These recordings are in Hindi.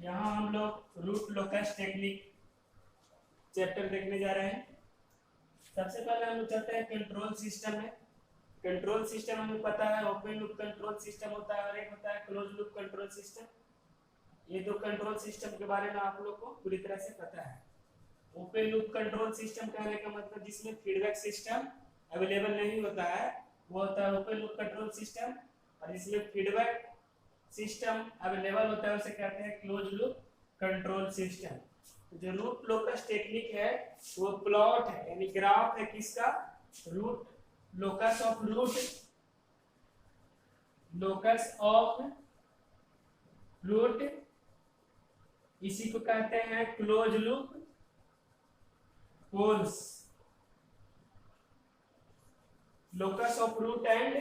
यहाँ हम लोग रूट लोकस टेक्निक चैप्टर देखने जा रहे हैं। सबसे पहले हम चलते हैं कंट्रोल सिस्टम में। कंट्रोल सिस्टम हमें पता है ओपन लूप कंट्रोल सिस्टम होता है और एक होता है क्लोज लूप कंट्रोल सिस्टम। ये दो कंट्रोल सिस्टम के बारे में आप लोग को पूरी तरह से पता है। ओपन लूप कंट्रोल सिस्टम कहने का मतलब जिसमें फीडबैक सिस्टम अवेलेबल नहीं होता है वो होता है ओपन लूप कंट्रोल सिस्टम, और जिसमें फीडबैक सिस्टम अवेलेबल होता है उसे कहते हैं क्लोज लूप कंट्रोल सिस्टम। जो रूट लोकस टेक्निक है वो प्लॉट है यानी ग्राफ है किसका, रूट लोकस ऑफ रूट, इसी को कहते हैं close loop poles. Locus of root and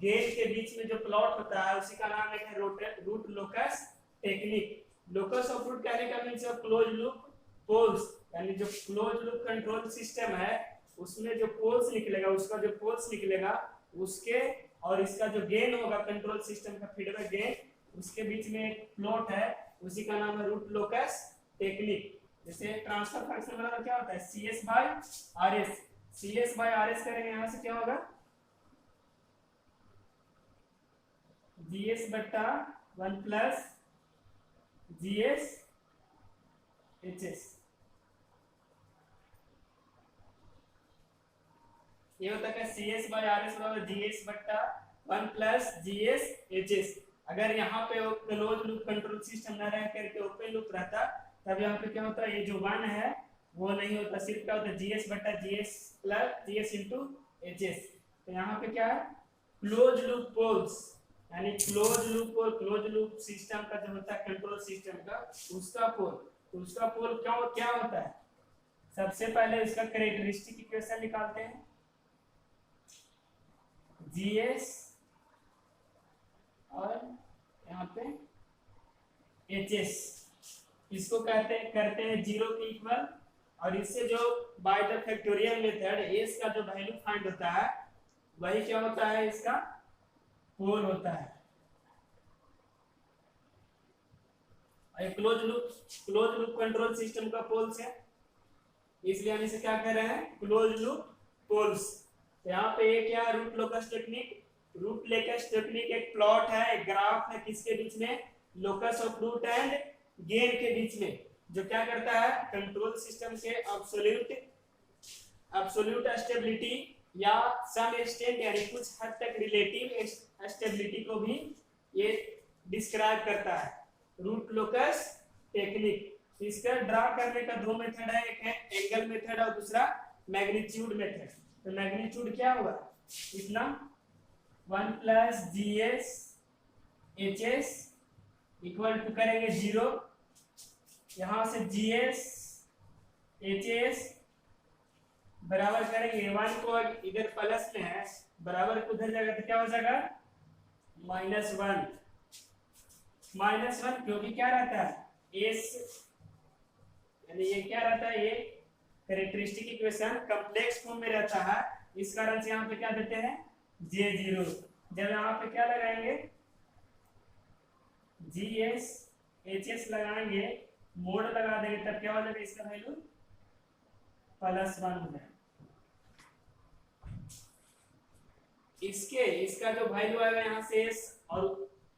gain के बीच में जो प्लॉट होता है उसी का नाम है root locus technique. Locus of root कहने का मीन्स क्लोज लूप पोल्स, यानी जो क्लोज लूप कंट्रोल सिस्टम है उसमें जो पोल्स निकलेगा, उसका जो पोल्स निकलेगा उसके और इसका जो गेन होगा कंट्रोल सिस्टम का फीडबैक गेन, उसके बीच में एक प्लॉट है उसी का नाम है रूट लोकस टेक्निक। जैसे ट्रांसफर फंक्शन बनाना क्या होता है CS by RS, CS by RS करेंगे यहाँ से क्या होगा GS बट्टा 1 प्लस GS HS। ये होता है CS बाय RS बराबर GS बट्टा 1 प्लस GS HS। अगर यहाँ पे क्लोज लूप कंट्रोल सिस्टम न रह करके ओपन लूप रहता तब यहाँ पे क्या होता है ये जो 1 है वो नहीं होता, सिर्फ क्या होता है GS बट्टा GS plus GS into HS। तो यहाँ पे क्या है क्लोज लूप पोल्स, यानी क्लोज लूप सिस्टम का जो होता है कंट्रोल सिस्टम का उसका पोल, तो उसका पोल क्या होता है। सबसे पहले इसका कैरेक्टरिस्टिक इक्वेशन निकालते हैं, GS और यहाँ पे HS, इसको करते हैं जीरो के इक्वल, और इससे जो by the factorial method S का जो वैल्यू फाइंड होता है वही क्या होता है इसका पोल होता है। क्लोज लूप कंट्रोल सिस्टम का पोल्स है, इसलिए हम इसे क्या कह रहे हैं क्लोज लूप पोल्स। यहाँ पे ये क्या root locus technique, root locus technique एक प्लॉट है, एक ग्राफ है किसके बीच में, locus of root and gain के बीच में, जो क्या करता है कंट्रोल सिस्टम के एब्सोल्यूट स्टेबिलिटी या सम एक्सटेंट यानी कुछ हद तक रिलेटिव स्टेबिलिटी को भी ये डिस्क्राइब करता है रूट लोकस टेक्निक। इसका ड्रा करने का दो मेथड है, एक है एंगल मेथड और दूसरा मैग्नीट्यूड मेथड। तो मैग्नीट्यूड क्या हुआ इतना 1 plus GS HS equal to करेंगे 0, यहाँ से GS HS बराबर करेंगे 1 को इधर प्लस में है बराबर को उधर जाएगा तो क्या हो जाएगा -1 क्योंकि क्या रहता है S यानी ये क्या रहता है ये कैरेक्टरिस्टिक इक्वेशन कॉम्प्लेक्स फॉर्म में रहता है, इस कारण से यहाँ पे क्या देते हैं J0। जब यहाँ पे क्या लगाएंगे GS HS लगाएंगे मोड लगा देंगे तब क्या हो जाएगा इसका वैल्यू +1 हो जाएगा। इसका जो वैल्यू आएगा यहाँ से S और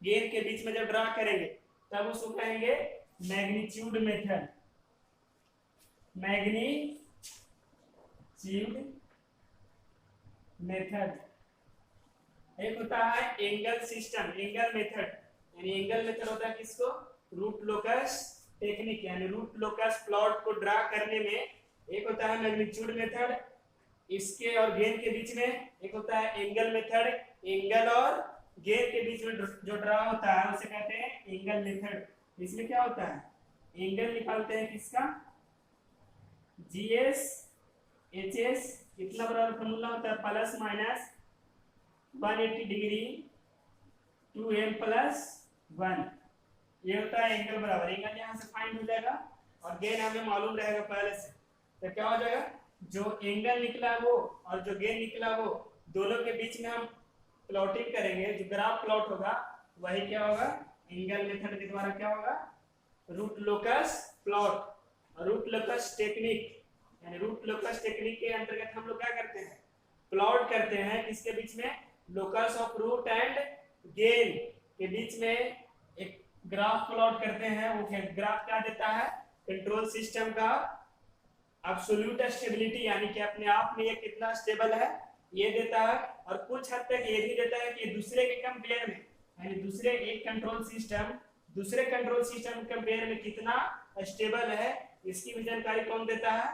गेन के बीच में जब ड्रा करेंगे तब उसको कहेंगे मैग्नीट्यूड मेथड। एक होता है एंगल सिस्टम, एंगल मेथड, यानी एंगल मेथड होता है किसको रूट लोकस टेक्निक, यानी रूट लोकस प्लॉट को ड्रा करने में। एक होता है मैग्नीट्यूड मेथड इसके और गेन के बीच में, एक होता है एंगल मेथड एंगल और गेन के बीच में जो ड्रा होता है उसे कहते हैं एंगल मेथड। इसमें क्या होता है एंगल निकालते हैं किसका GS HS कितना बराबर फॉर्मूला होता है ±180 डिग्री 2m + 1, ये होता है एंगल बराबर। एंगल यहाँ से फाइंड हो जाएगा और गेन हमें मालूम रहेगा पहले से, तो क्या हो जाएगा जो एंगल निकला वो और जो गेन निकला वो दोनों के बीच में हम प्लॉटिंग करेंगे, जो ग्राफ प्लॉट होगा वही क्या होगा एंगल मेथड के द्वारा क्या होगा root locus plot, root locus technique, यानी रूट लोकस टेक्निक के अंतर्गत हम लोग क्या करते हैं, प्लॉट करते हैं किसके बीच में, locus of root and gain के बीच में एक ग्राफ प्लॉट करते हैं। वो ग्राफ क्या देता है, कंट्रोल सिस्टम का एब्सोल्यूट स्टेबिलिटी, यानी कि अपने आप में ये कितना स्टेबल है ये देता है, और कुछ हद तक ये भी देता है कि दूसरे के कंपेयर में, यानी दूसरे एक कंट्रोल सिस्टम दूसरे कंट्रोल सिस्टम के कंपेयर में कितना स्टेबल है, इसकी भी जानकारी कौन देता है,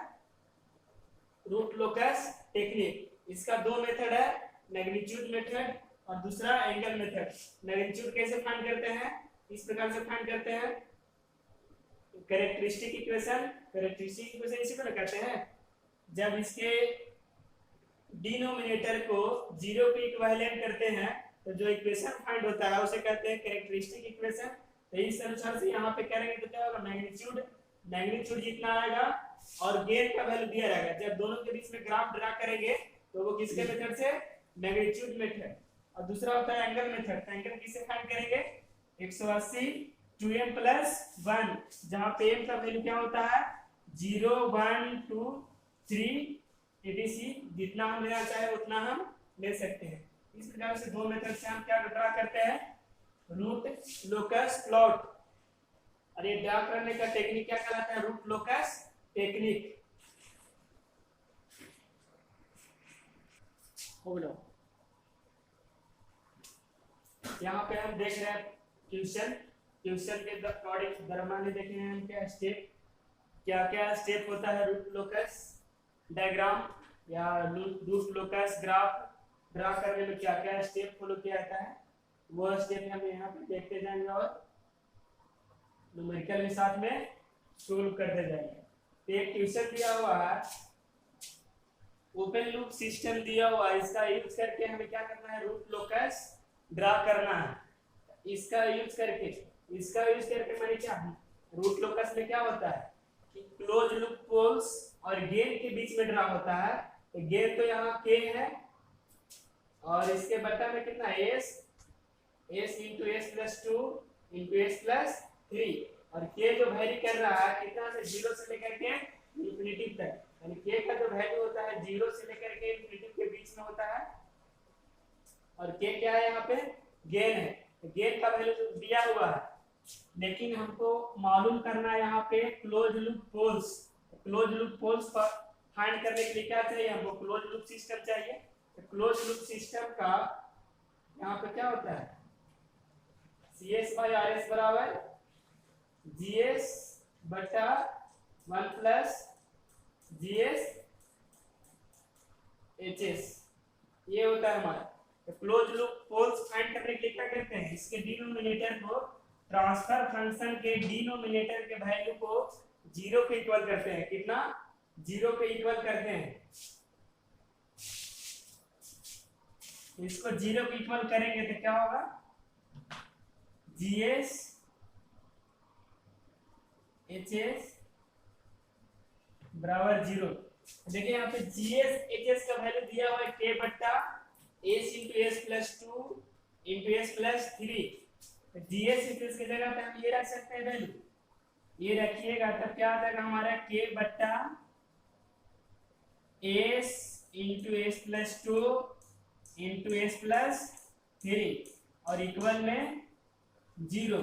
रूट लोकस टेक्निक। इसका दो मेथड है, मैग्नीट्यूड मेथड और दूसरा एंगल मेथड। मैग्नीट्यूड कैसे फाइंड करते हैं, इस प्रकार से फाइंड करते हैं, कैरेक्टरिस्टिक इक्वेशन इसी को कहते हैं, जब इसके डिनोमिनेटर को जीरो के इक्विवेलेंट करते हैं तो जो इक्वेशन फाइंड होता है उसे कहते हैं कैरेक्टरिस्टिक इक्वेशन। तो इस अनुसार से यहाँ पे करेंगे तो क्या होगा, मैग्नीट्यूड जितना आएगा और गेन का वैल्यू दिया रहेगा। जब दोनों के बीच में ग्राफ ड्रा करेंगे तो वो किसके मेथड से, मैग्नीट्यूड मेथड। और दूसरा होता है एंगल मेथड। तो एंगल किससे फाइंड करेंगे, 180 2m + 1, जहां पे m का वैल्यू क्या होता है 0 1 2 3 etc, जितना हम लेना चाहे उतना हम ले सकते हैं। इस प्रकार से दो मेथड से हम क्या ड्रा करते हैं, रूट लोकस प्लॉट। और ये ड्रा करने का टेक्निक क्या कहलाता है, रूट लोकस टेक्निक। हो गया। यहाँ पे हम देख रहे हैं ट्यूशन के अकॉर्डिंग दरमियान देखे हैं हम क्या स्टेप, क्या स्टेप होता है रूट लोकस डायग्राम या रूट लोकस ग्राफ ड्रा करने में क्या स्टेप फॉलो किया जाता है, वो स्टेप हम यहाँ पे देखते जाएंगे और न्यूमेरिकल के साथ में सोल्व करते जाएंगे। तो एक ट्यूशन दिया हुआ है, ओपन लूप सिस्टम दिया हुआ है, इसका यूज करके हमें क्या करना है, रूट लोकस ड्रा करना है। इसका यूज करके मैंने क्या, रूट लोकस में क्या होता है कि क्लोज लूप पोल्स और गेन के बीच में ड्रा होता है। तो गेन तो यहाँ k है और इसके बटा में कितना s into s + 2 into s + 3, और k जो वैरी कर रहा है कितना से 0 से लेकर के इंफिनिटी तक, यानी k का जो वैल्यू होता है 0 से लेकर के इंफिनिटी के बीच में होता है। और k क्या है, यहाँ पे गेन है। तो गेन का वैल्यू दिया हुआ है, लेकिन हमको मालूम करना है यहाँ पे close loop poles. Close loop poles पर फाइंड करने के लिए क्या चाहिए हमको, क्लोज लूप सिस्टम चाहिए। तो क्लोज लूप सिस्टम का यहाँ पे क्या होता है, CS/RS बराबर GS बटा 1 + GS HS, ये होता है हमारा। तो क्लोज लूप पोल्स फाइंड करने के लिए क्या करते हैं, इसके डिनोमिनेटर को ट्रांसफर फंक्शन के डिनोमिनेटर के वैल्यू को 0 के इक्वल करते हैं। कितना, 0 के इक्वल करते हैं। इसको 0 के इक्वल करेंगे तो क्या होगा, GS HS बराबर 0। देखिए यहाँ पे GS HS का वैल्यू दिया हुआ है k बट्टा s into s + 2 into s + 3। तो GS HS की जगह पे हम ये रख सकते हैं वैल्यू, ये रखिएगा तब क्या आ जाएगा हमारा k बट्टा s into s + 2 into s + 3 और इक्वल में 0।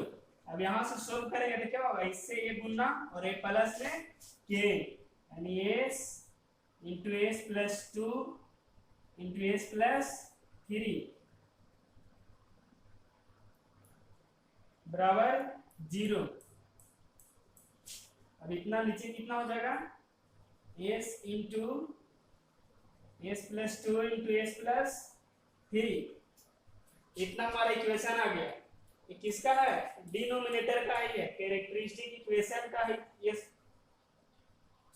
अब यहाँ से सोल्व करेंगे तो क्या होगा, इससे ये गुना और ये प्लस में k, यानी s into s + 2 into s + 3 बराबर 0। अब इतना नीचे कितना हो जाएगा, s into s + 2 into s + 3, इतना हमारा इक्वेशन आ गया। ये किसका है, डिनोमिनेटर का ही है, कैरेक्टरिस्टिक इक्वेशन का ही ये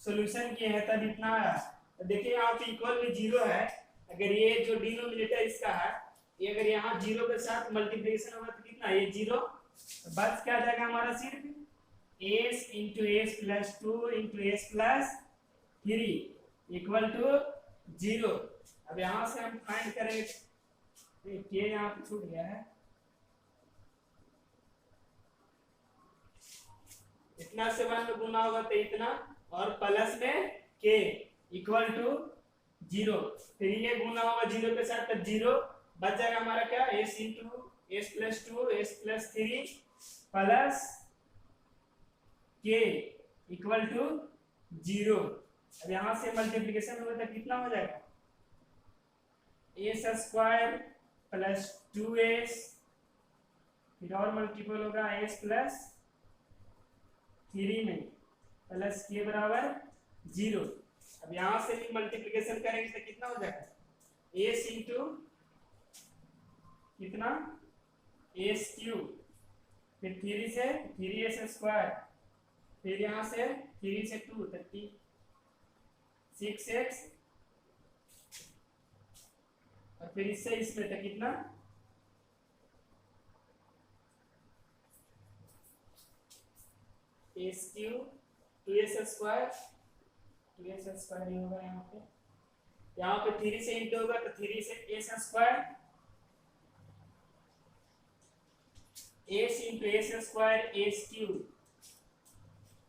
सॉल्यूशन किए हैं तब इतना आया। तो देखिए यहाँ पे इक्वल में 0 है, अगर ये जो डिनोमिनेटर इसका है ये अगर यहाँ 0 के साथ मल्टीप्लिकेशन होगा तो कितना, ये 0, तो बस क्या आ जाएगा हमारा सिर्फ s into s + 2 into s + 3 equal to 0। अब यहाँ से हम फाइंड करेंगे, ये यहाँ पे छूट गया है, इतना से 1 में गुना होगा तो इतना, और प्लस में के इक्वल टू 0, फिर ये गुना होगा 0 के साथ, तब 0 बच जाएगा हमारा क्या, s into s plus 2 s plus 3 plus के इक्वल टू 0। अब यहाँ से मल्टीप्लीकेशन होगा तो कितना हो जाएगा, एस स्क्वायर प्लस 2s, फिर और मल्टीपल होगा s प्लस 3 में प्लस के बराबर 0। अब यहाँ से भी मल्टीप्लीकेशन करेंगे तो कितना हो जाएगा, s इंटू कितना s क्यूब, फिर 3 से 3s स्क्वायर, फिर यहाँ से 3 से 2 30 6x, और फिर इससे इसमें तो कितना s क्यूब 2s स्क्वायर ही होगा यहाँ पे 3 से इंटू होगा तो 3 से s square, s into s square s cube,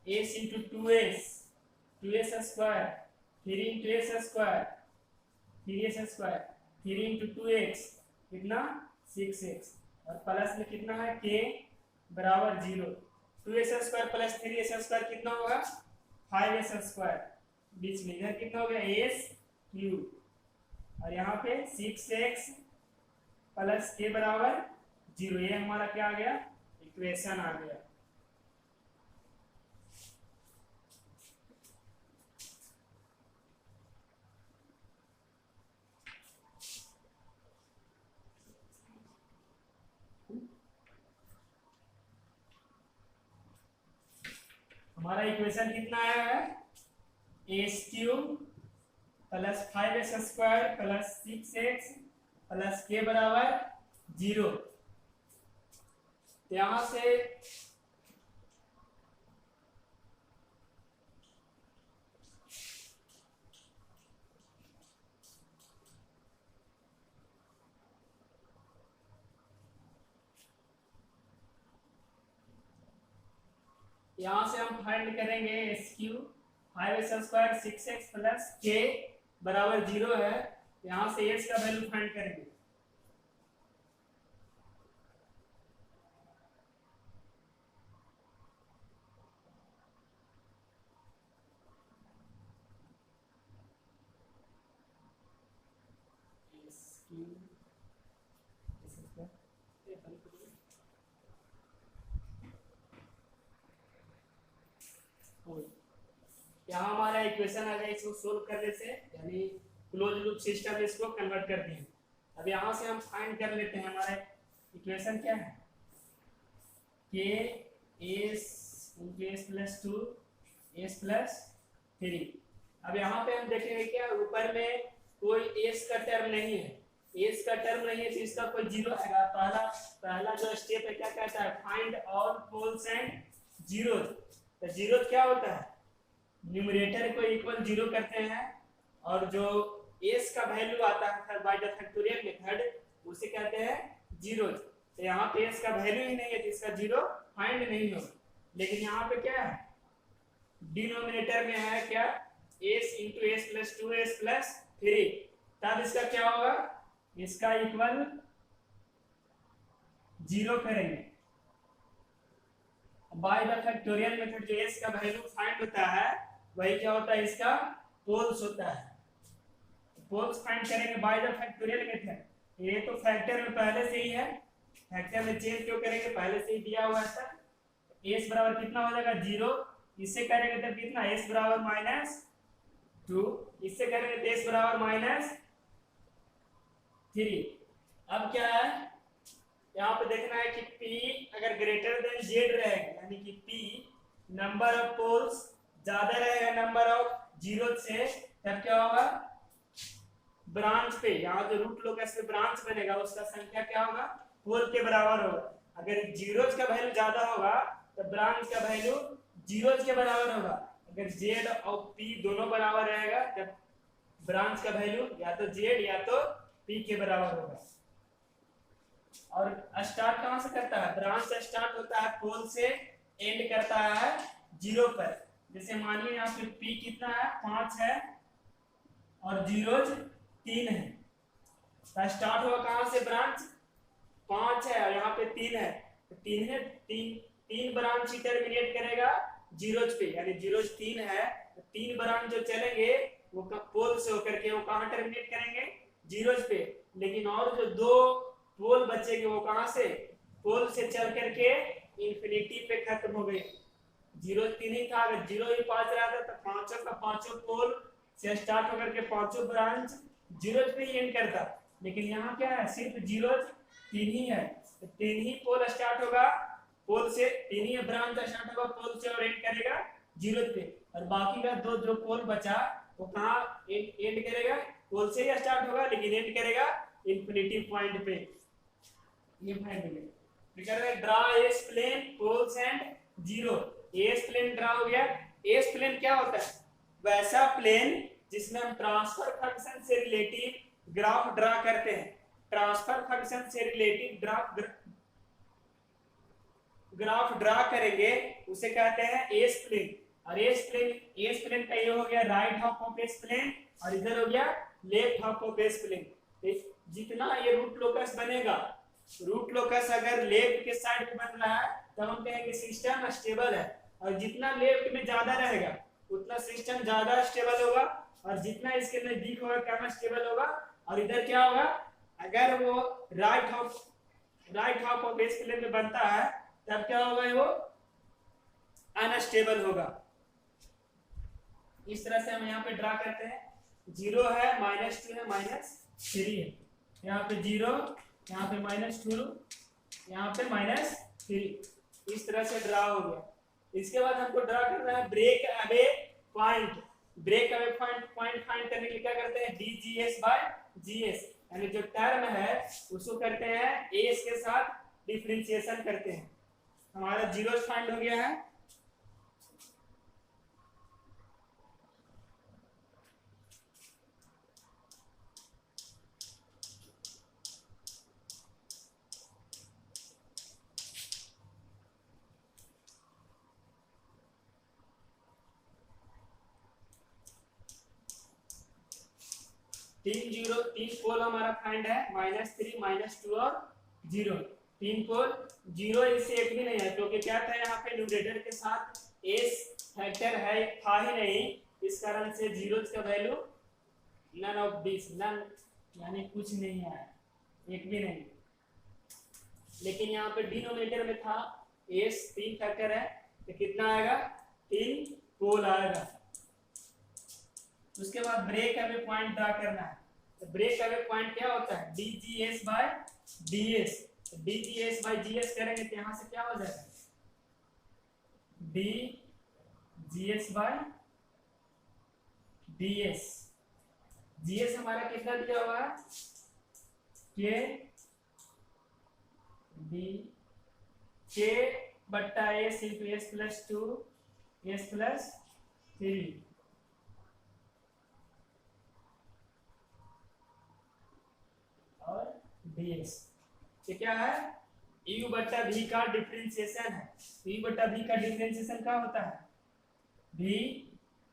s into 2s square, 3 into s square 3s square, 3 into 2x कितना 6x, और प्लस में कितना है k बराबर 0, 2s square plus 3s square कितना होगा 5s स्क्वायर, बीच में इधर कितना हो गया s क्यूब, और यहाँ पे 6x प्लस k बराबर 0। ये हमारा क्या आ गया, इक्वेशन आ गया। हमारा इक्वेशन कितना आया है, s cube plus 5s square plus 6x plus k बराबर 0। यहां से हम फाइंड करेंगे s cube 5s square 6x plus k बराबर 0 है, यहाँ से s का वैल्यू फाइंड करेंगे। यहाँ हमारा इक्वेशन आ गया, इसको सोल्व करने से यानी क्लोज लूप सिस्टम में इसको कन्वर्ट कर दिए। अब यहाँ से हम फाइंड कर लेते हैं हमारा इक्वेशन क्या है, k s into s plus 2 s plus 3। अब यहाँ पे हम देखेंगे क्या, ऊपर में कोई s का टर्म नहीं है, s का टर्म नहीं है तो इसका कोई जीरो आएगा। पहला जो स्टेप है क्या कहता है, find all poles and zeros. तो जीरो क्या होता है, न्यूमरेटर को इक्वल 0 करते हैं, और जो s का वैल्यू आता है बाय द फैक्टोरियल मेथड उसे कहते हैं जीरो। तो यहाँ पे s का वैल्यू ही नहीं है तो इसका जीरो फाइंड नहीं होगा। लेकिन यहाँ पे क्या है, डिनोमिनेटर में है क्या, s into s plus 2s plus 3, तब इसका क्या होगा, इसका इक्वल 0 करेंगे। बाय द फैक्टोरियल मेथड जो s का वैल्यू फाइंड होता है वही क्या होता है, इसका पोल्स होता है। पोल्स फाइंड करेंगे बाय द फैक्टोरियल मेथड। ये तो फैक्टर में पहले से ही है, फैक्टर में चेंज क्यों करेंगे, पहले से ही दिया हुआ है। s बराबर कितना हो जाएगा 0, इससे करेंगे तब कितना s बराबर -2, इससे करेंगे तो s बराबर -3। अब क्या है, यहाँ पे देखना है कि p अगर ग्रेटर देन z रहेगा, यानी कि p नंबर ऑफ पोल्स ज्यादा रहेगा नंबर ऑफ जीरो से, तब क्या होगा, ब्रांच पे यहाँ जो रूट लोकस पे ब्रांच बनेगा उसका संख्या क्या होगा, पोल के बराबर होगा। अगर जीरोज का वैल्यू ज्यादा होगा तो ब्रांच का वैल्यू जीरोज के बराबर होगा। अगर z और p दोनों बराबर रहेगा तब ब्रांच का वैल्यू या तो z या तो p के बराबर होगा। और स्टार्ट कहाँ से करता है, ब्रांच स्टार्ट होता है पोल से, एंड करता है जीरो पर। जैसे मान लीजिए यहाँ पे पी कितना है 5 है और जीरोज 3 है, तो स्टार्ट हुआ कहाँ से ब्रांच 5 है और यहाँ पे 3 है, तो 3 है, तीन ब्रांच ही टर्मिनेट करेगा जीरोज पे, यानी जीरोज 3 है तो 3 ब्रांच जो चलेंगे वो पोल से होकर के वो कहाँ टर्मिनेट करेंगे जीरोज पे। लेकिन और जो 2 पोल बचेंगे वो कहाँ से पोल से चल करके इंफिनिटी पे खत्म हो गए। जीरो 3 ही था, अगर जीरो ही 5 रहा था तो पांचों का पांचों पोल से स्टार्ट होकर के पांचों ब्रांच जीरो पे ही एंड करता। लेकिन यहाँ क्या है सिर्फ जीरो 3 ही है, तो 3 ही पोल स्टार्ट होगा पोल से, 3 ही ब्रांच स्टार्ट होगा पोल से और एंड करेगा जीरो पे, और बाकी का दो जो पोल बचा वो कहाँ एंड करेगा पोल से ही स्टार्ट होगा लेकिन एंड करेगा इंफिनिटी पॉइंट पे। ये फाइंड करेंगे draw S plane poles and zero. S plane draw हो गया। एस प्लेन क्या होता है वैसा प्लेन जिसमें हम ट्रांसफर फंक्शन से रिलेटिव ग्राफ ड्रा करते हैं। ट्रांसफर फंक्शन से रिलेटिव ग्राफ ड्रा करेंगे उसे कहते हैं एस प्लेन। और एस प्लेन का ये हो गया right half of S plane और इधर हो गया left half of S plane. जितना ये रूट लोकस बनेगा, रूट लोकस अगर लेफ्ट के साइड पे बन रहा है तब हम कहेंगे सिस्टम स्टेबल है, और जितना लेफ्ट में ज्यादा रहेगा उतना सिस्टम ज्यादा स्टेबल होगा, और जितना इसके नजदीक होगा कम स्टेबल होगा। और इधर क्या होगा अगर वो right half of S plane में बनता है तब क्या होगा वो अनस्टेबल होगा। इस तरह से हम यहाँ पे ड्रा करते हैं। जीरो है -2 है -3 है, यहाँ पे जीरो, यहाँ पे -2, यहाँ पे -3। इस तरह से ड्रा हो गया। इसके बाद हमको ड्रा करना है break away point. Break away point find करने के लिए क्या करते हैं dgs by gs, यानी जो टर्म है उसको करते हैं एस के साथ डिफरेंशिएशन करते हैं। हमारा जीरो फाइंड हो गया है। तीन पोल हमारा फाइंड है -3 -2 और 0। 3 पोल, 0 इससे एक भी नहीं है क्योंकि क्या था यहाँ पे न्यूमरेटर के साथ एस फैक्टर है था ही नहीं, इस कारण से जीरोज का value none of this, none यानी कुछ नहीं है, एक भी नहीं। लेकिन यहाँ पे डिनोमिनेटर में था एस 3 फैक्टर है तो कितना आएगा 3 पोल आएगा। उसके बाद ब्रेक अवे पॉइंट ड्रा करना है। तो ब्रेक अवे पॉइंट क्या होता है dgs by ds। dgs by gs करेंगे तो यहां से क्या हो जाएगा dgs by ds। gs हमारा कितना दिया हुआ है k d k बट्टा s into s plus 2 s plus 3 और ds। ये क्या है u बट्टा v का डिफरेंशिएशन है। u बट्टा v का डिफरेंशिएशन क्या होता है v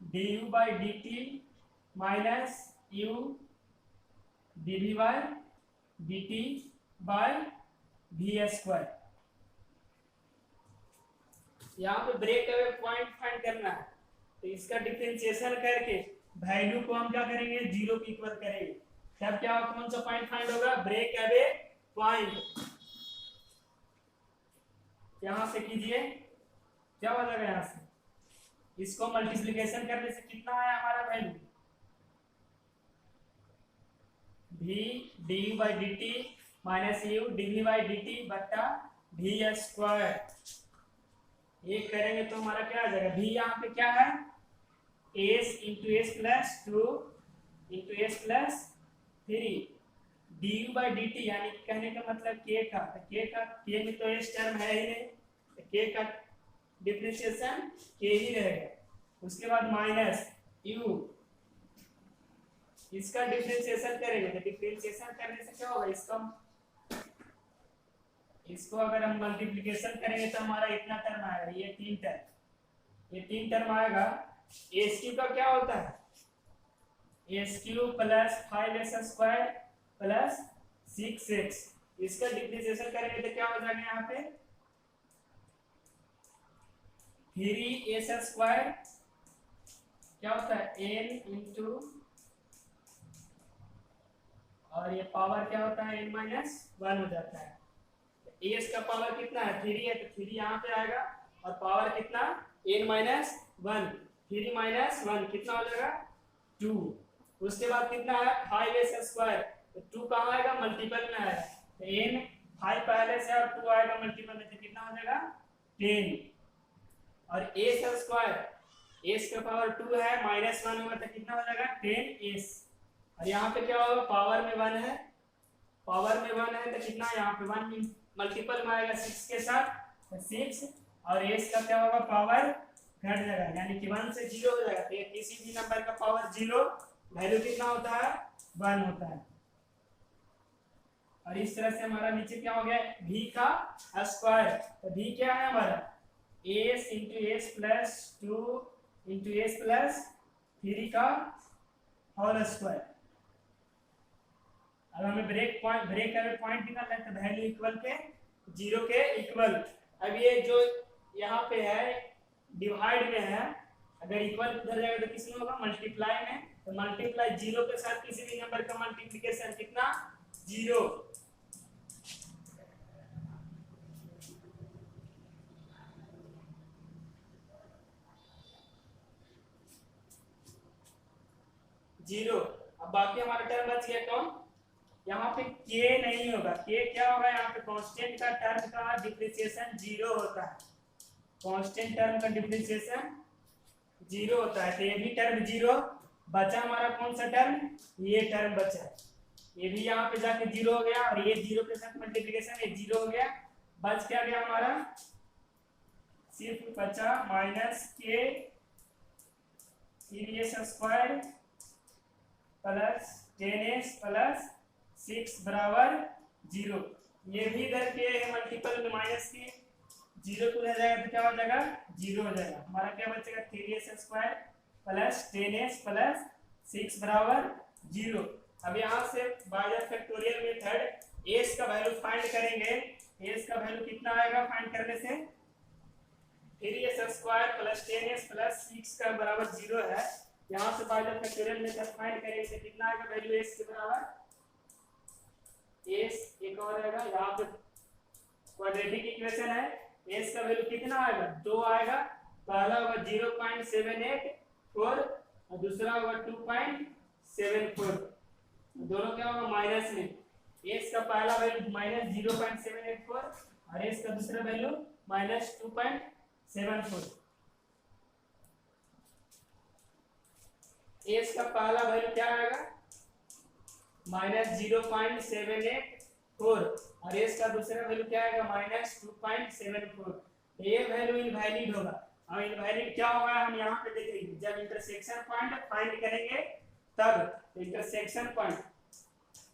du by dt minus u dv by dt by v square. यहाँ पे ब्रेक अवे पॉइंट फाइंड करना है तो इसका डिफरेंशिएशन करके वैल्यू को हम क्या करेंगे 0 के इक्वल करेंगे, तब क्या कौन सा पॉइंट फाइंड होगा ब्रेक अवे पॉइंट। यहां से कीजिए क्या हो जाएगा, यहां से इसको मल्टीप्लिकेशन करने से कितना आया हमारा value v du by dt minus u dv by dt बट्टा v स्क्वायर। ये करेंगे तो हमारा क्या आ जाएगा v यहाँ पे क्या है s into S plus 2 into S plus 3 du by dt, यानी कहने का मतलब k का, तो k में तो s टर्म है ही नहीं, तो k का डिफरेंशिएशन k ही रहेगा। उसके बाद माइनस u, इसका डिफरेंशिएशन करेंगे तो डिफरेंशिएशन करने से क्या होगा इसको अगर हम मल्टीप्लिकेशन करेंगे तो हमारा इतना टर्म आएगा, ये 3 टर्म, ये 3 टर्म आएगा। एस क्यू का क्या होता है, S Q plus 5s square plus 6x, इसका डिफरेंशिएशन करेंगे तो क्या हो जाएगा यहाँ पे 3s स्क्वायर, क्या होता है n इंटू, और ये पावर क्या होता है n माइनस 1 हो जाता है। एस का पावर कितना है 3 है, तो 3 यहाँ पे आएगा, और पावर कितना n माइनस 1, 3 माइनस 1 कितना हो जाएगा 2। उसके बाद कितना है 5s स्क्वायर, तो 2 कहाँ आएगा मल्टीपल में आएगा, तो n 5 पहले से और 2 आएगा मल्टीपल में, तो कितना हो जाएगा 10। और s स्क्वायर, s का पावर 2 है माइनस 1 होगा तो कितना हो जाएगा 10s। और यहाँ पे क्या होगा पावर में 1 है, पावर में 1 है तो कितना यहाँ पे 1 मल्टीपल में आएगा 6 के साथ, तो 6, और s का क्या होगा पावर घट जाएगा, यानी कि 1 से 0 हो जाएगा। तो ये किसी भी नंबर का पावर 0 वैल्यू कितना होता है 1 होता है। और इस तरह से हमारा नीचे क्या हो गया v का स्क्वायर, तो v क्या है हमारा s into S plus 2 into S plus 3 का होल स्क्वायर। अब हमें ब्रेक पॉइंट निकालना है, तो वैल्यू इक्वल के 0 के इक्वल। अब ये जो यहाँ पे है डिवाइड में है, अगर इक्वल उधर जाएगा तो किसमें होगा मल्टीप्लाई में, तो मल्टीप्लाई 0 के साथ किसी भी नंबर का मल्टीप्लिकेशन कितना 0। अब बाकी हमारा टर्म बच गया कौन, यहाँ पे k नहीं होगा, k क्या होगा यहाँ पे कांस्टेंट का टर्म का डिफरेंशिएशन 0 होता है, कांस्टेंट टर्म का डिफरेंशिएशन 0 होता है। तो ये भी टर्म 0 बचा, हमारा कौन सा टर्म ये टर्म बचा, ये भी यहाँ पे जाके 0 हो गया, और ये 0 के साथ मल्टीप्लिकेशन ये 0 हो गया। बच क्या गया हमारा सिर्फ बचा माइनस के 3s square plus 10s plus 6 बराबर 0। ये भी इधर के मल्टीपल में माइनस के 0 को रह जाएगा तो क्या हो जाएगा 0 हो जाएगा। हमारा क्या बचेगा 3s square plus 10s plus 6 बराबर 0। अब यहाँ से by the factorial method s का वैल्यू फाइंड करेंगे। s का वैल्यू कितना आएगा फाइंड करने से 3s square plus 10s plus 6 का बराबर 0 है। यहाँ से by the factorial method find करेंगे तो कितना आएगा वैल्यू s के बराबर, s एक और आएगा, यहाँ पे क्वाड्रेटिक इक्वेशन है, s का वैल्यू कितना आएगा 2 आएगा। पहला होगा 0.784 और दूसरा होगा 2.74, दोनों क्या होगा माइनस में। s का पहला वैल्यू माइनस 0.784 और s का दूसरा वैल्यू माइनस 2.74। s का पहला वैल्यू क्या आएगा माइनस 0.784 और s का दूसरा वैल्यू क्या आएगा माइनस 2.74। ये वैल्यू इनवैलिड होगा। अब इनवैलिड क्या होगा हम यहाँ पे देखेंगे जब इंटरसेक्शन पॉइंट फाइंड करेंगे तब। इंटरसेक्शन पॉइंट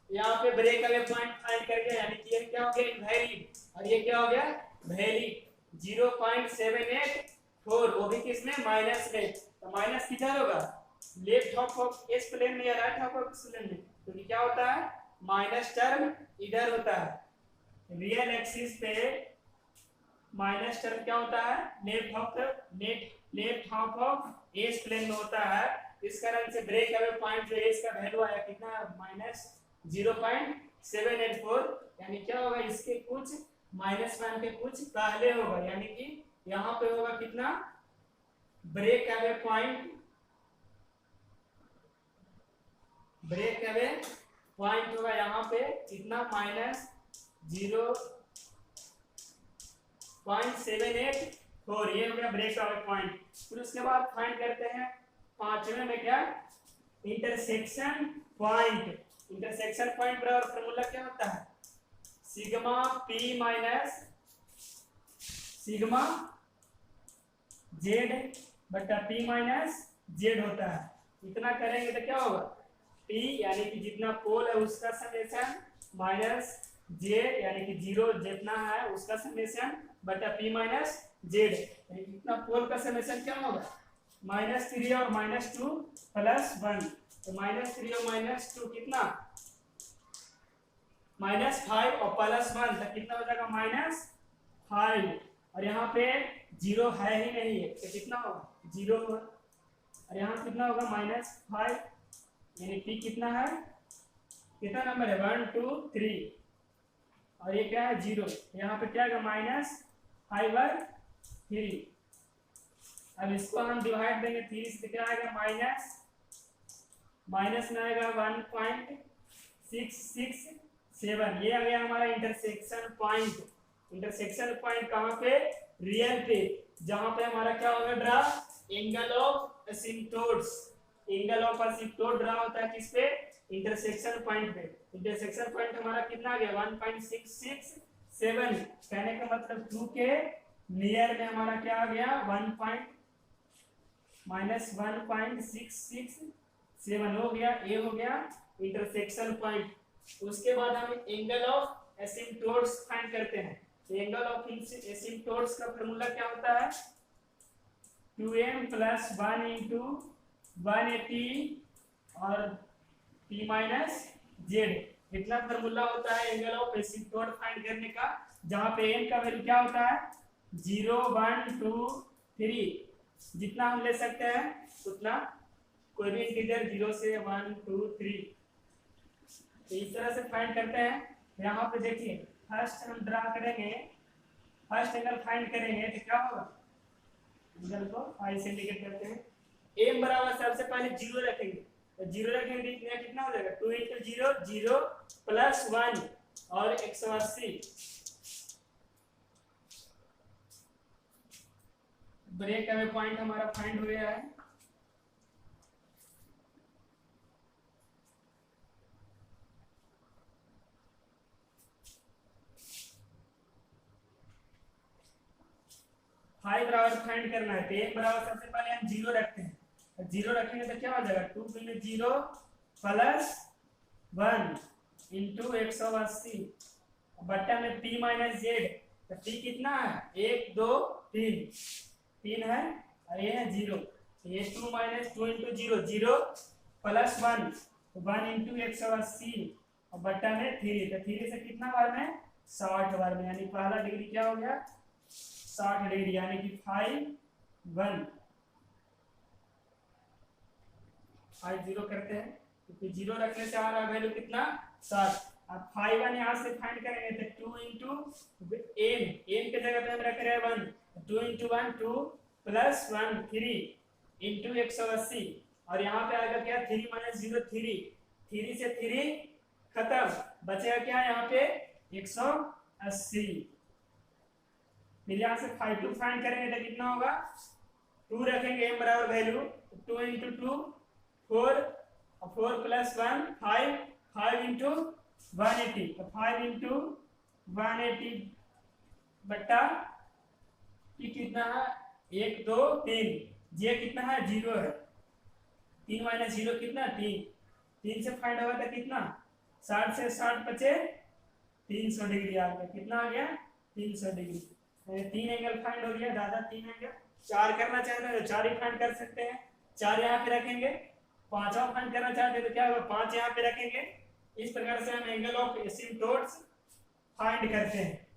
यहाँ पे ब्रेक अवे पॉइंट फाइंड करके, यानी कि ये क्या हो गया इनवैलिड और ये क्या हो गया वैलिड। 0.784 वो भी किसमें माइनस में, तो माइनस किधर होगा लेफ्ट हाफ ऑफ इस प्लेन में या राइट हाफ ऑफ इस प्लेन में, क्योंकि क्या होता है माइनस टर्म इधर होता है। रियल एक्सिस पे माइनस टर्म क्या होता है left half of S plane में होता है। इस कारण से ब्रेक अवे पॉइंट जो एस का वैल्यू आया कितना माइनस 0.784, यानी क्या होगा इसके कुछ माइनस वन के कुछ पहले होगा, यानी कि यहाँ पे होगा कितना ब्रेक अवे पॉइंट होगा यहाँ पे कितना माइनस 0.784, ये हो गया ब्रेक अवे पॉइंट। फिर उसके बाद फाइंड करते हैं पांचवें में क्या इंटरसेक्शन पॉइंट। इंटरसेक्शन पॉइंट बराबर फॉर्मूला क्या होता है sigma p minus sigma z बटा p माइनस z होता है। इतना करेंगे तो क्या होगा p यानी कि जितना पोल है उसका समेशन माइनस j यानी कि 0 जितना है उसका समेशन बटा p माइनस जेड, कितना पोल का समेशन क्या होगा -3 और -2 +1, तो -3 और -2 कितना -5 और +1 तो कितना हो जाएगा -5, और यहाँ पे 0 है ही नहीं है तो कितना होगा 0 होगा, और यहाँ कितना होगा -5, यानी p कितना है, कितना नंबर है 1 2 3, और ये क्या है 0, यहाँ पे क्या आएगा -5/3। अब इसको हम डिवाइड देंगे 3 से, क्या आएगा माइनस में आएगा 1.667, ये आ गया हमारा इंटरसेक्शन पॉइंट। इंटरसेक्शन पॉइंट कहाँ पे, रियल पे, जहां पे हमारा क्या होगा draw angle of asymptotes, angle of asymptote draw होता है किस पे, इंटरसेक्शन पॉइंट पे। इंटरसेक्शन पॉइंट हमारा कितना आ गया 1.667, कहने का मतलब 2 के नियर में हमारा क्या आ गया -1.667 हो गया, ए हो गया इंटरसेक्शन पॉइंट। उसके बाद हम एंगल ऑफ एसिम्पटोट्स फाइंड करते हैं। एंगल ऑफ एसिम्पटोट्स का फार्मूला क्या होता है 2m + 1 × 180 और p - z, इतना फार्मूला होता है एंगल ऑफ एसिम्पटोट फाइंड करने का, जहां पे m का वैल्यू क्या होता है 0 1 2 3, जितना हम ले सकते हैं उतना, कोई भी इंटीजर 0 से 1 2 3, तो इस तरह से फाइंड करते हैं। यहाँ पे देखिए फर्स्ट हम ड्रा करेंगे, फर्स्ट एंगल फाइंड करेंगे तो क्या होगा, एंगल को फाई से इंडिकेट करते हैं, m बराबर सबसे पहले 0 रखेंगे, तो 0 रखेंगे तो कितना हो जाएगा 2 × 0 0 + 1 और 180, ब्रेक अवे पॉइंट हमारा फाइंड हो गया है। फाइव बराबर फाइंड करना है, तो m बराबर सबसे पहले हम 0 रखते हैं, 0 रखेंगे तो क्या हो जाएगा 2 × 0 + 1 × 180 बट्टा में p - z, तो p कितना है 1 2 3 है और ये है 0, तो ये 2 - 2 × 0 0 + 1 तो 1 × 180 और बट्टा में 3, तो 3 से कितना बार में 60 बार में, यानी पहला डिग्री क्या हो गया 60 डिग्री, यानी कि 5 0 करते हैं, क्योंकि 0 रखने से आ रहा वैल्यू कितना 60। अब 5 1 यहाँ से फाइंड करेंगे तो 2 × m के जगह पे हम रख रहे हैं 1, 2 × 1 2 + 1 3 × 180, और यहाँ पे आएगा क्या 3 - 0 3, 3 से 3 खत्म, बचेगा क्या यहाँ पे 180। फिर यहाँ से 5 2 फाइंड करेंगे तो कितना होगा 2 रखेंगे m बराबर वैल्यू 2 × 2 4 और 4 + 1 5 5 × 180, तो 5 × 180 बट्टा कि कितना है 1 2 3, जे कितना है 0 है, 3 - 0 कितना 3, 3 से फाइंड होगा तो कितना 60 से 60 बचे 300 डिग्री आ गया, कितना आ गया 300 डिग्री। 3 एंगल फाइंड हो गया, दादा 3 एंगल, 4 करना चाहते हैं तो 4 ही फाइंड कर सकते हैं, 4 यहाँ पे रखेंगे, 5वां फाइंड करना चाहते हैं तो क्या होगा 5 यहाँ पे रखेंगे। इस प्रकार से हम एंगल ऑफ एसिम्पटोट्स फाइंड करते हैं।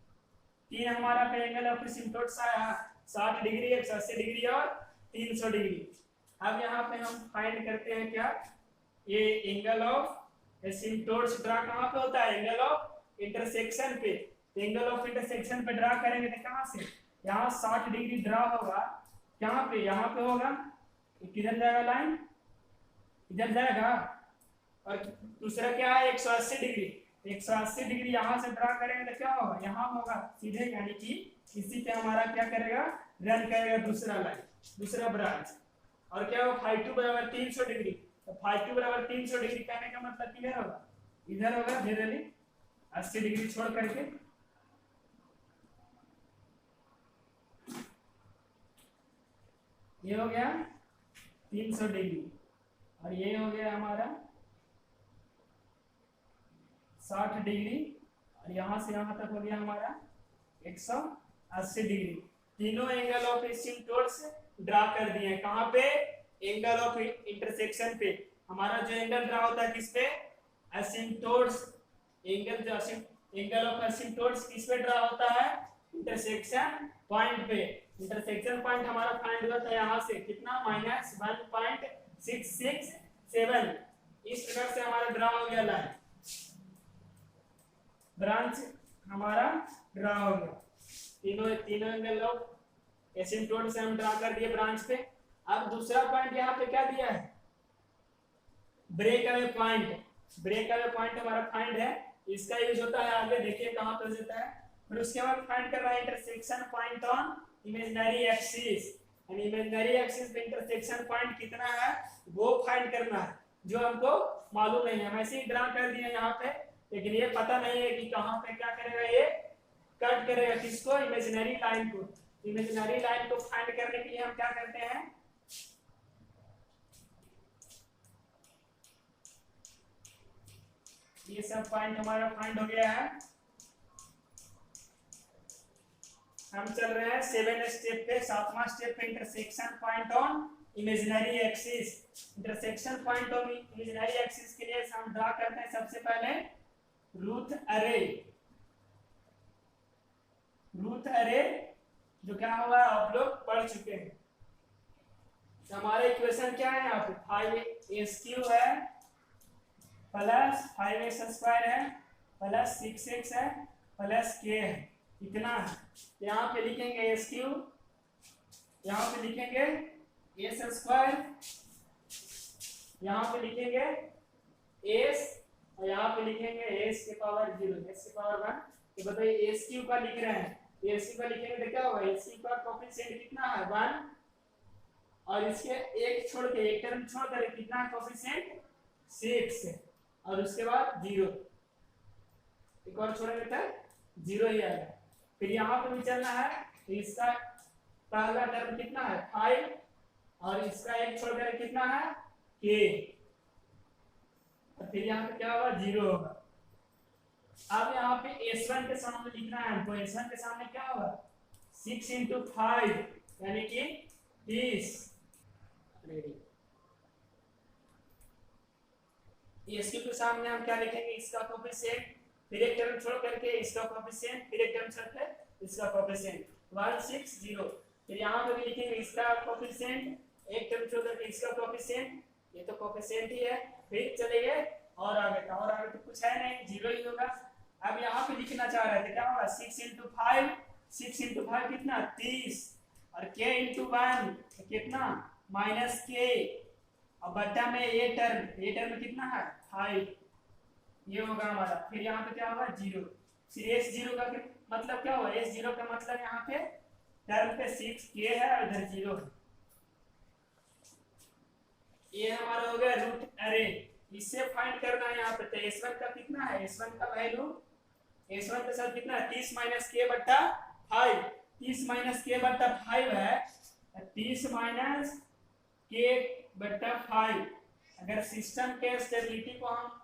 3 हमारा पे एंगल ऑफ एसिम्पटोट्स आया 60 डिग्री 180 डिग्री और 300 डिग्री। अब यहाँ पे हम फाइंड करते हैं क्या, ये एंगल ऑफ एसिम्पटोट्स ड्रा कहाँ पे होता है, एंगल ऑफ इंटरसेक्शन पे। एंगल ऑफ इंटरसेक्शन पे ड्रा करेंगे तो कहाँ से, यहाँ 60 डिग्री ड्रा होगा, कहाँ पे यहाँ पे होगा, किधर जाएगा लाइन इधर जाएगा, और दूसरा क्या है 180 डिग्री, 180 डिग्री यहाँ से ड्रा करेंगे तो क्या होगा यहाँ होगा सीधे, यानी कि इसी पे हमारा क्या करेगा रन करेगा दूसरा लाइन दूसरा ब्रांच, और क्या होगा फाई 2 बराबर 300 डिग्री, तो फाई 2 बराबर 300 डिग्री कहने का मतलब किधर होगा इधर होगा, जनरली 80 डिग्री छोड़ करके, ये हो गया 300 डिग्री और ये हो गया हमारा 60 डिग्री, और यहाँ से यहाँ तक हो गया हमारा 180 डिग्री। तीनों एंगल ऑफ एसिम्प्टोट्स ड्रा कर दिए हैं। कहाँ पे? एंगल ऑफ इंटरसेक्शन पे। हमारा जो एंगल ड्रा होता है किस पे? एसिम्प्टोट्स। एंगल ऑफ एसिम्प्टोट्स किस पे ड्रा होता है? इंटरसेक्शन पॉइंट पे। इंटरसेक्शन पॉइंट हमारा फाइंड हुआ था यहाँ से कितना? -1.667। इस प्रकार से हमारा ड्रा हो गया लाइन, ब्रांच हमारा ड्रा हो गया। तीनों एंगल ऑफ एसिम्प्टोट से हम ड्रा कर दिए ब्रांच पे। अब दूसरा पॉइंट यहाँ पे क्या दिया है? Break away point. Break away point हमारा फाइंड है, इसका यूज होता है आगे देखिए कहाँ पे होता है। फिर उसके बाद फाइंड कर रहा है intersection point on imaginary axis. यानी इमेजिनरी एक्सिस पे इंटरसेक्शन पॉइंट कितना है वो फाइंड करना है, जो हमको मालूम नहीं है। हम ऐसे ही ड्रा कर दिए यहाँ पे, लेकिन ये पता नहीं है कि कहाँ पे क्या करेगा, ये कट करेगा किसको? इमेजिनरी लाइन को। इमेजिनरी लाइन को फाइंड करने के लिए हम क्या करते हैं? ये सब पॉइंट हमारा फाइंड हो गया है। हम चल रहे हैं 7 स्टेप पे, 7वां स्टेप पे intersection point on imaginary axis. Intersection point on imaginary axis के लिए हम ड्रा करते हैं सबसे पहले रूट अरे। रूट अरे जो क्या हुआ आप लोग पढ़ चुके हैं। तो हमारा इक्वेशन क्या है यहाँ पे? 5s³ है प्लस 5s² है प्लस 6x है प्लस k है, इतना है। यहाँ पे लिखेंगे s³, यहाँ पे लिखेंगे s², यहाँ पे लिखेंगे s और यहाँ पे लिखेंगे s के पावर 0, s के पावर 1। तो बताइए s³ का लिख रहे हैं, s³ का लिखेंगे तो क्या होगा? s³ का कोफिशिएंट कितना है? 1। और इसके एक छोड़ के, एक टर्म छोड़ कर कितना है कोफिशिएंट? 6 और उसके बाद 0। एक और छोड़ेंगे तो 0 ही आएगा। फिर यहाँ पे भी चलना है, तो इसका पहला टर्म कितना है? 5 और इसका एक छोड़ कर कितना है? k। और फिर यहाँ पे क्या होगा? 0 होगा। अब यहाँ पे s1 के सामने लिखना है, तो s1 के सामने क्या होगा? 6 × 5 यानी कि 30। s³ के सामने हम क्या लिखेंगे? इसका कोफिशिएंट, फिर एक टर्म छोड़ करके इसका कोफिशिएंट, फिर एक टर्म छोड़ कर इसका कोफिशिएंट 1 6 0। फिर यहाँ पे भी लिखेंगे इसका कोफिशिएंट, एक टर्म छोड़ करके इसका कोफिशिएंट, ये तो कोफिशिएंट ही है। फिर चलेंगे और आगे का, और आगे तो कुछ है नहीं, 0 ही होगा। अब यहाँ पे लिखना चाह रहे थे क्या होगा? 6 × 5, 6 × 5 कितना? 30 और k × 1 कितना? -k और बट्टा में ये टर्म कितना है? 5। ये होगा हमारा। फिर यहाँ पे क्या होगा? 0। फिर s0 का मतलब क्या होगा? s0 का मतलब यहाँ पे टर्म पे 6k है और इधर 0 है। ये हमारा हो गया रूट अरे। इससे फाइंड करना है यहाँ पे, तो s1 का कितना है? s1 का वैल्यू, s1 के साथ कितना है? 30 - k/5। 30 - k/5 है, 30 - k/5। अगर सिस्टम के स्टेबिलिटी को हम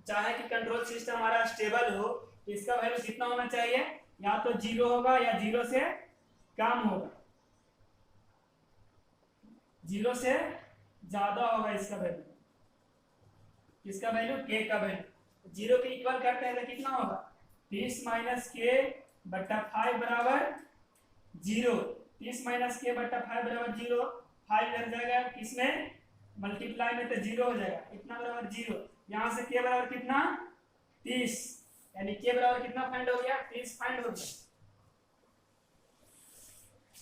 चाहे कि कंट्रोल सिस्टम हमारा स्टेबल हो, तो इसका वैल्यू कितना होना चाहिए? या तो 0 होगा या 0 से कम होगा, 0 से ज्यादा होगा इसका वैल्यू। किसका वैल्यू? k का वैल्यू। 0 के इक्वल करते हैं तो कितना होगा? 30 - k/5 बराबर 0। 30 - k/5 बराबर 0। 5 लग जाएगा किसमें? मल्टीप्लाई में, तो 0 हो जाएगा। इतना बराबर 0। यहाँ से k बराबर कितना? 30, यानी k बराबर कितना फाइंड हो गया? 30 फाइंड हो गया।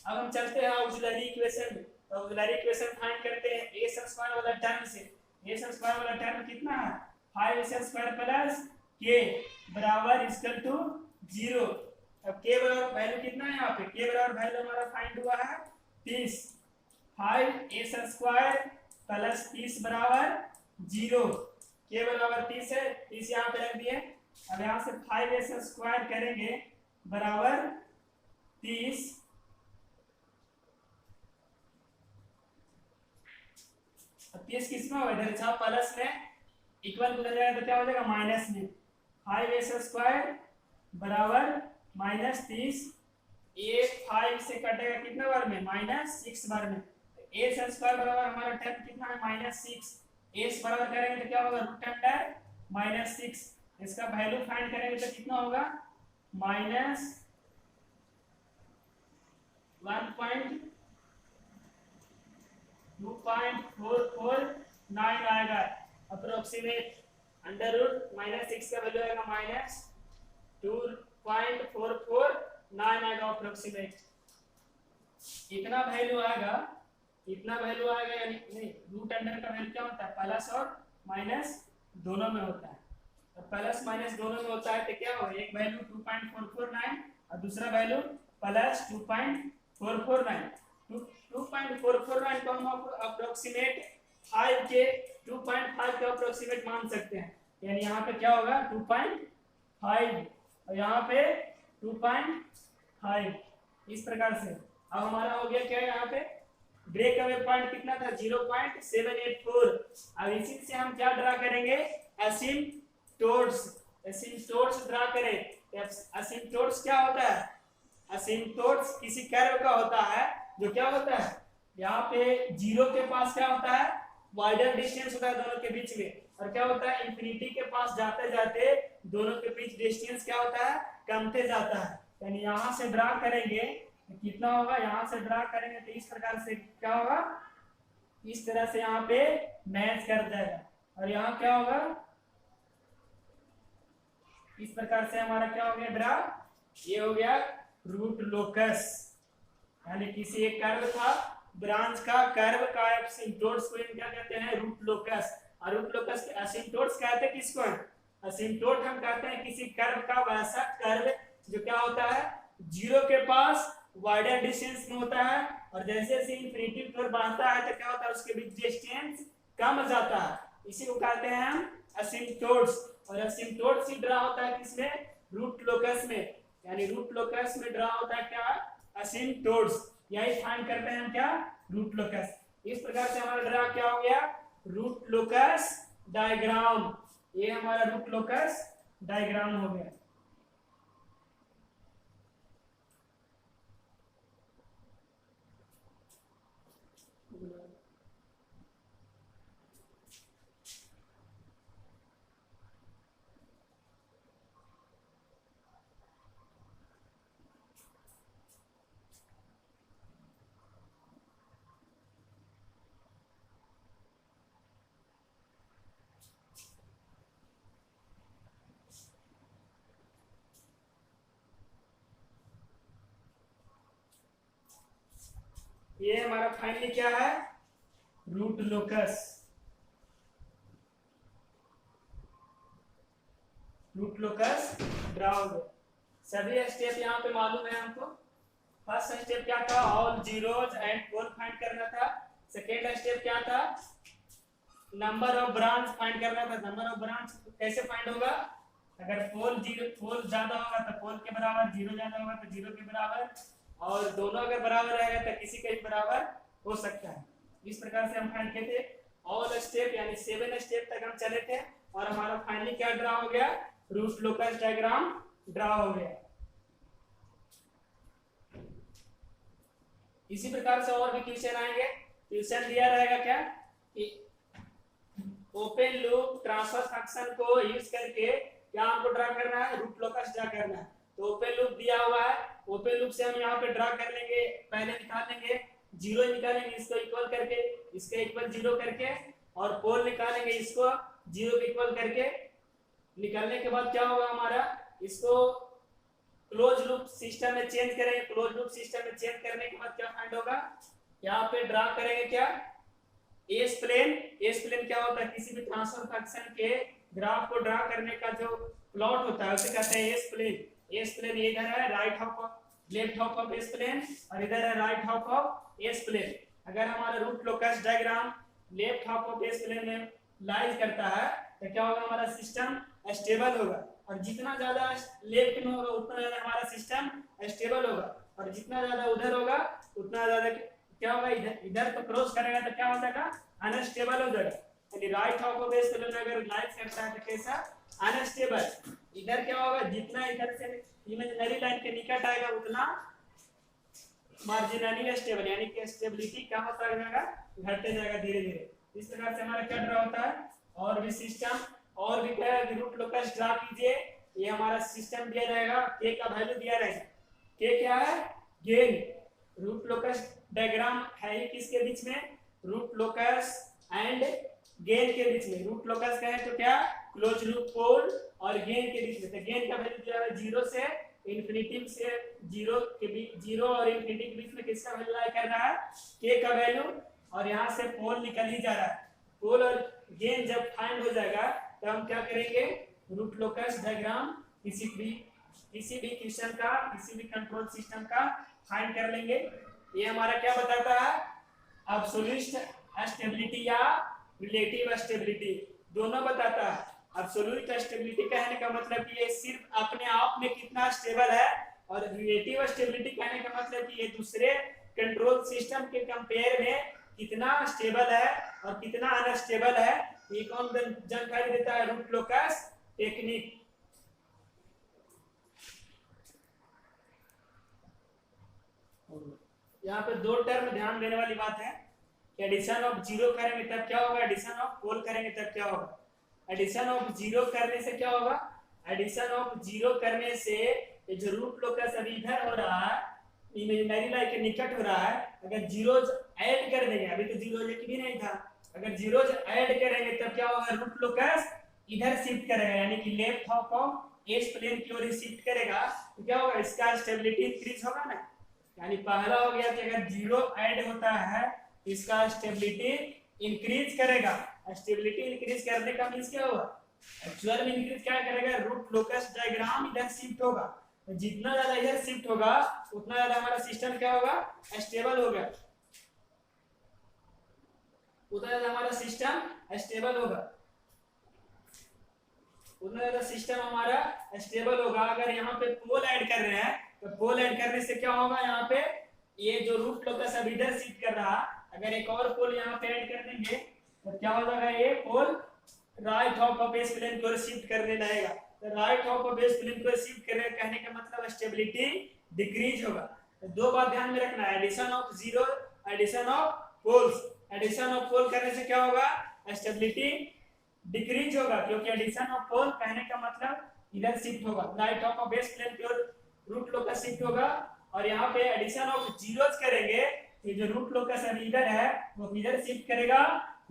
अब हम चलते हैं ऑक्सिलरी इक्वेशन में। तो ऑक्सिलरी इक्वेशन फाइंड करते हैं s² वाला टर्म से। s² वाला टर्म कितना है? 5s² प्लस k बराबर इक्वल टू 0। अब k बराबर वैल्यू कितना है यहाँ पे? k बराबर वैल्यू हमारा फाइंड हुआ है 30। 5s² प्लस 30 बराबर 0। k बराबर 30 है, 30 यहाँ पे रख दिए। अब यहाँ से 5s² करेंगे बराबर 30। अब 30 किसमें होगा? इधर जहाँ प्लस में इक्वल गुजर जाएगा तो क्या हो जाएगा? माइनस में। 5s² बराबर -30 ए 5 से कटेगा कितना बार में, -6 बार में। ए स्क्वायर बराबर हमारा टर्म कितना है, -6। ए बराबर करेंगे तो क्या होगा, √6। इसका वैल्यू फाइंड करेंगे तो कितना होगा, -1.2.449 आएगा अप्रोक्सीमेट। √-6 का वैल्यू आएगा -2.449 आएगा अप्रोक्सीमेट। इतना वैल्यू आएगा, यानी नहीं, रूट अंडर का वैल्यू क्या होता है, प्लस और माइनस दोनों में होता है। तो प्लस माइनस दोनों में होता है तो क्या होगा, एक वैल्यू 2.449 और दूसरा वैल्यू +2.449। 2.449 को हम अप्रोक्सीमेट 5 के 2.5 के अप्रोक्सीमेट मान सकते हैं। यानी यहाँ पे क्या होगा 2.5 और यहाँ पे 2.5, इस प्रकार से। अब हमारा हो गया क्या, यहाँ पे ब्रेक अवे पॉइंट कितना था, 0.784। अब इसी से हम क्या ड्रा करेंगे, एसिम्पटोट्स ड्रा करें। एसिम्पटोट्स क्या होता है, एसिम्पटोट्स किसी कर्व का होता है जो क्या होता है, यहाँ पे 0 के पास क्या होता है, वाइडर डिस्टेंस होता है दोनों के बीच में, और क्या होता है इंफिनिटी के पास जाते जाते दोनों के बीच डिस्टेंस क्या होता है, कमते जाता है। यानी यहाँ से ड्रा करेंगे तो कितना होगा, यहाँ से ड्रा करेंगे तो इस प्रकार से क्या होगा, इस तरह से यहाँ पे मैच कर जाएगा। और यहाँ क्या होगा, इस प्रकार से हमारा क्या हो गया ड्रा, ये हो गया रूट लोकस। यानी किसी एक कर्व था, ब्रांच का कर्व का एसिम्पटोट्स को क्या कहते हैं, रूट लोकस। और रूट लोकस के एसिम्पटोट्स कहते हैं किसको, एसिम्पटोट हम कहते हैं किसी कर्व का वैसा कर्व जो क्या होता है, 0 के पास वाइडर डिस्टेंस में होता है, और जैसे जैसे इंफिनिटी की ओर बढ़ता है तो क्या होता है, उसके बीच डिस्टेंस कम जाता है। इसी को कहते हैं हम एसिम्पटोट्स। और एसिम्पटोट्स ही ड्रा होता है किसमें, रूट लोकस में। यानी रूट लोकस में ड्रा होता है क्या, एसिम्पटोट्स। यही फाइंड करते हैं हम क्या, रूट लोकस। इस प्रकार से हमारा ड्रा क्या हो गया, रूट लोकस डायग्राम। ये हमारा रूट लोकस डायग्राम हो गया। ये हमारा फाइनली क्या है, root locus. Root locus draw हो गया। सभी स्टेप यहाँ पे मालूम है हमको। फर्स्ट स्टेप क्या था, all zeros and pole find करना था। सेकेंड स्टेप क्या था, नंबर ऑफ ब्रांच फाइंड करना था। नंबर ऑफ ब्रांच कैसे फाइंड होगा, अगर पोल ज्यादा होगा तो पोल के बराबर, जीरो ज्यादा होगा तो जीरो के बराबर, और दोनों अगर बराबर रहेगा तो किसी के भी बराबर हो सकता है। इस प्रकार से हम फाइंड किए थे। ऑल स्टेप यानी 7 स्टेप तक हम चले थे, और हमारा फाइनली क्या ड्रा हो गया, रूट लोकस डायग्राम ड्रा हो गया। इसी प्रकार से और भी क्वेश्चन आएंगे। क्वेश्चन दिया रहेगा क्या कि ओपन लूप ट्रांसफर फंक्शन को यूज करके क्या हमको ड्रा करना है, रूट लोकस ड्रा करना है। तो ओपन लूप दिया हुआ है, ओपन लूप से हम यहाँ पे ड्रा कर लेंगे। पहले निकाल लेंगे, जीरो निकालेंगे इसको इक्वल करके, इसके इक्वल जीरो करके, और पोल निकालेंगे इसको जीरो के इक्वल करके। निकालने के बाद क्या होगा हमारा, इसको क्लोज लूप सिस्टम में चेंज करेंगे। क्लोज लूप सिस्टम में चेंज करने के बाद क्या फाइंड होगा, यहाँ पे ड्रा करेंगे क्या, एस प्लेन। एस प्लेन क्या होता है, किसी भी ट्रांसफर फंक्शन के ग्राफ को ड्रा करने का जो प्लॉट होता है उसे कहते हैं एस प्लेन। एस प्लेन इधर है right half of left half of S plane, और इधर है right half of S plane. अगर हमारा root locus diagram left half of S plane में लाइज करता है तो क्या होगा, हमारा सिस्टम स्टेबल होगा। और जितना ज्यादा लेफ्ट में होगा उतना ज्यादा हमारा सिस्टम स्टेबल होगा, और जितना ज्यादा उधर होगा उतना ज्यादा क्या होगा, इधर तो क्रॉस करेगा तो क्या हो जाएगा, अनस्टेबल हो जाएगा। यानी right half of S plane अगर लाइज करता है तो कैसा, अनस्टेबल। इधर क्या होगा, जितना इधर से इमेजिनरी लाइन के निकट आएगा उतना मार्जिनली स्टेबल, यानी कि स्टेबिलिटी क्या होता जाएगा, घटते जाएगा धीरे धीरे। इस प्रकार से हमारा क्या ड्रा होता है, और भी सिस्टम, और भी क्या है, रूट लोकस ड्रा कीजिए। ये हमारा सिस्टम दिया जाएगा, के का वैल्यू दिया रहेगा, के क्या है, गेन। रूट लोकस डायग्राम है ही किसके बीच में, रूट लोकस एंड गेन के बीच में। रूट लोकस का है तो क्या, क्लोज लूप पोल, और गेन के बीच में, तो गेन का वैल्यू दिया है 0 से इंफिनिटी से 0 के बीच, 0 और इंफिनिटी के बीच में किसका वैल्यू लाई कर रहा है, के का वैल्यू, और यहाँ से पोल निकल ही जा रहा है। पोल और गेन जब फाइंड हो जाएगा तो हम क्या करेंगे, रूट लोकस डायग्राम किसी भी क्वेश्चन का, किसी भी कंट्रोल सिस्टम का फाइंड कर लेंगे। ये हमारा क्या बताता है, एब्सोल्यूट स्टेबिलिटी या रिलेटिव स्टेबिलिटी, दोनों बताता है। एब्सोल्यूट स्टेबिलिटी कहने का मतलब कि ये सिर्फ अपने आप में कितना स्टेबल है, और रिलेटिव स्टेबिलिटी कहने का मतलब कि ये दूसरे कंट्रोल सिस्टम के कंपेयर में कितना स्टेबल है और कितना अनस्टेबल है। ये कौन जानकारी देता है, रूट लोकस टेक्निक। यहाँ पे दो टर्म ध्यान देने वाली बात है कि एडिशन ऑफ जीरो करेंगे तब क्या होगा, एडिशन ऑफ पोल करेंगे तब क्या होगा। एडिशन ऑफ जीरो करने से क्या होगा, एडिशन ऑफ जीरो करने से ये जो रूट लोकस अभी इधर हो रहा है, इमेजिनरी लाइन के निकट हो रहा है, अगर जीरोज ऐड कर देंगे, अभी तो जीरोज एक भी नहीं था, अगर जीरोज ऐड करेंगे तब क्या होगा, रूट लोकस इधर शिफ्ट करेगा, यानी कि left half of S plane की ओर शिफ्ट करेगा, तो क्या होगा, इसका स्टेबिलिटी इंक्रीज होगा ना। यानी पहला हो गया कि अगर जीरो ऐड होता है इसका स्टेबिलिटी इंक्रीज करेगा। स्टेबिलिटी इंक्रीज करने का मींस क्या होगा, एक्चुअल में इंक्रीज क्या करेगा, रूट लोकस डायग्राम इधर शिफ्ट होगा, तो जितना ज्यादा इधर शिफ्ट होगा उतना ज्यादा हमारा सिस्टम क्या होगा, स्टेबल होगा, उतना ज्यादा हमारा सिस्टम स्टेबल होगा, उतना ज्यादा सिस्टम हमारा स्टेबल होगा। अगर यहाँ पे पोल ऐड कर रहे हैं तो पोल ऐड करने से क्या होगा, यहाँ पे ये जो रूट लोकस अब इधर शिफ्ट कर रहा, अगर एक और पोल यहाँ पे ऐड कर देंगे तो क्या हो जाएगा, ये pole right half of base plane को शिफ्ट करने लगेगा। तो right half of base plane को शिफ्ट करने कहने का मतलब स्टेबिलिटी डिक्रीज होगा। तो दो बात ध्यान में रखना है, addition of zero, addition of poles. Addition of pole करने से क्या होगा, स्टेबिलिटी डिक्रीज होगा, क्योंकि एडिशन ऑफ पोल कहने का मतलब इधर शिफ्ट होगा, राइट ऑफ बेस प्लेन की ओर रूट लोकस शिफ्ट होगा। और यहाँ पे एडिशन ऑफ जीरोस करेंगे, ये जो रूट लोकस अभी इधर है वो इधर शिफ्ट करेगा,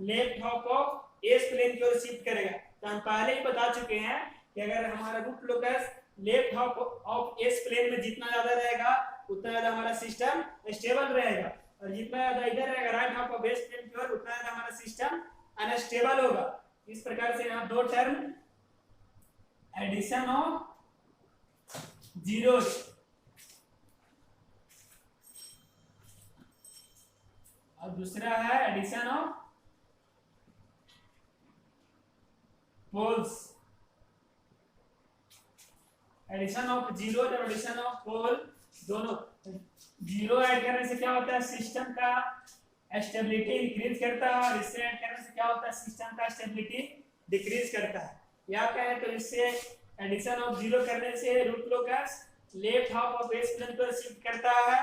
left half of S plane की ओर शिफ्ट करेगा। तो हम पहले ही बता चुके हैं कि अगर हमारा root locus left half of S plane में जितना ज्यादा रहेगा उतना ज्यादा हमारा सिस्टम स्टेबल रहेगा, और जितना ज्यादा इधर रहेगा right half of S plane की ओर उतना ज्यादा हमारा सिस्टम अनस्टेबल होगा। इस प्रकार से यहाँ दो टर्म, एडिशन ऑफ जीरोस और दूसरा है addition of poles. Addition of zero और एडिशन ऑफ पोल दोनों, जीरो ऐड करने से क्या होता है, सिस्टम का स्टेबिलिटी इंक्रीज करता है, और इससे ऐड करने से क्या होता है, सिस्टम का स्टेबिलिटी डिक्रीज करता है। या क्या है, तो इससे एडिशन ऑफ जीरो करने से root locus left half of base plane पर शिफ्ट करता है,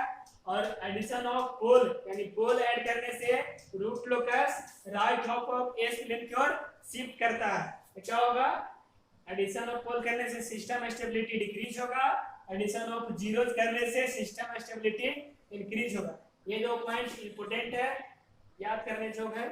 और एडिशन ऑफ पोल यानी पोल ऐड करने से root locus right half of S plane की ओर शिफ्ट करता है। तो क्या होगा, एडिशन ऑफ पोल करने से सिस्टम स्टेबिलिटी डिक्रीज होगा, एडिशन ऑफ जीरो करने से सिस्टम स्टेबिलिटी इंक्रीज होगा। ये दो पॉइंट इंपोर्टेंट है, याद करने जो है।